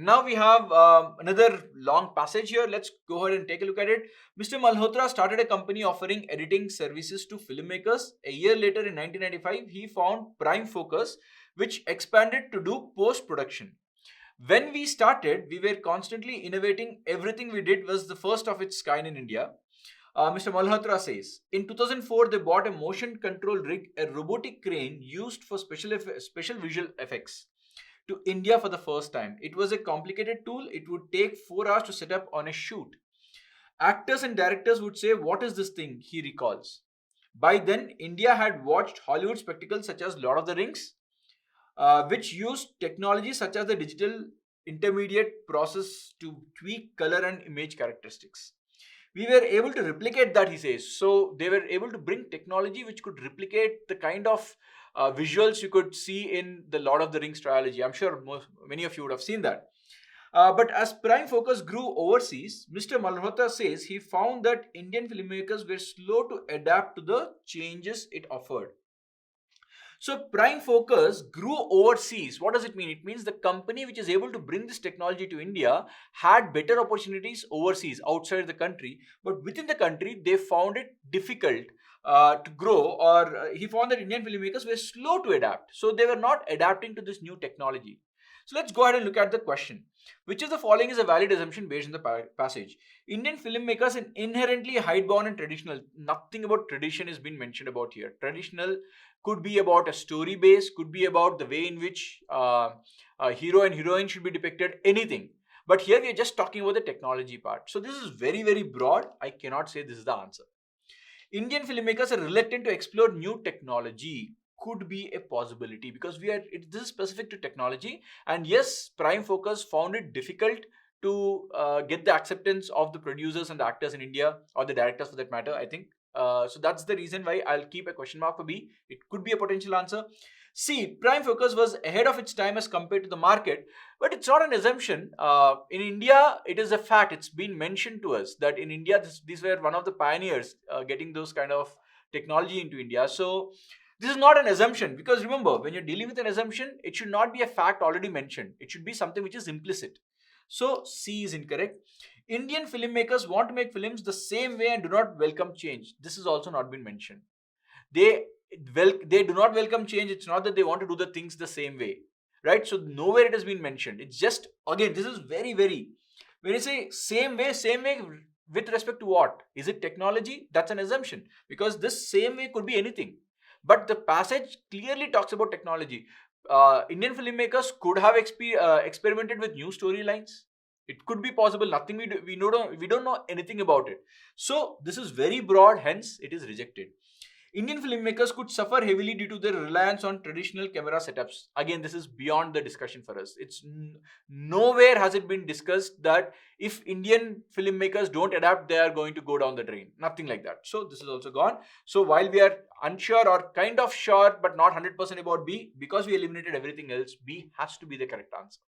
Now we have another long passage here. Let's go ahead and take a look at it. Mr. Malhotra started a company offering editing services to filmmakers. A year later in 1995, he found Prime Focus, which expanded to do post-production. When we started, we were constantly innovating. Everything we did was the first of its kind in India. Mr. Malhotra says, in 2004, they bought a motion control rig, a robotic crane used for special visual effects, to India for the first time. It was a complicated tool. It would take 4 hours to set up on a shoot. Actors and directors would say, what is this thing? He recalls. By then, India had watched Hollywood spectacles such as Lord of the Rings, which used technology such as the digital intermediate process to tweak color and image characteristics. We were able to replicate that, he says. So they were able to bring technology which could replicate the kind of visuals you could see in the Lord of the Rings trilogy. I'm sure many of you would have seen that. But as Prime Focus grew overseas, Mr. Malhotra says he found that Indian filmmakers were slow to adapt to the changes it offered. So Prime Focus grew overseas. What does it mean? It means the company which is able to bring this technology to India had better opportunities overseas, outside the country. But within the country, they found it difficult to grow, or he found that Indian filmmakers were slow to adapt. So they were not adapting to this new technology. So let's go ahead and look at the question. Which of the following is a valid assumption based on the passage? Indian filmmakers are inherently hidebound and traditional. Nothing about tradition is being mentioned about here. Traditional could be about a story base, could be about the way in which a hero and heroine should be depicted, anything. But here we are just talking about the technology part. So this is very, very broad. I cannot say this is the answer. Indian filmmakers are reluctant to explore new technology. Could be a possibility because this is specific to technology, and yes, Prime Focus found it difficult to get the acceptance of the producers and the actors in India, or the directors for that matter, I think. So that's the reason why I'll keep a question mark for B. It could be a potential answer. C, Prime Focus was ahead of its time as compared to the market, but it's not an assumption. In India, it is a fact. It's been mentioned to us that in India, these were one of the pioneers getting those kind of technology into India. So this is not an assumption, because remember, when you're dealing with an assumption, it should not be a fact already mentioned. It should be something which is implicit. So C is incorrect. Indian filmmakers want to make films the same way and do not welcome change. This has also not been mentioned. They do not welcome change. It's not that they want to do the things the same way, right? So nowhere it has been mentioned. It's just, again, this is very, very, when you say same way with respect to what? Is it technology? That's an assumption, because this same way could be anything. But the passage clearly talks about technology. Indian filmmakers could have experimented with new storylines. It could be possible. Nothing we don't know anything about it. So this is very broad. Hence, it is rejected. Indian filmmakers could suffer heavily due to their reliance on traditional camera setups. Again, this is beyond the discussion for us. It's nowhere has it been discussed that if Indian filmmakers don't adapt, they are going to go down the drain. Nothing like that. So this is also gone. So while we are unsure or kind of sure but not 100% about B, because we eliminated everything else, B has to be the correct answer.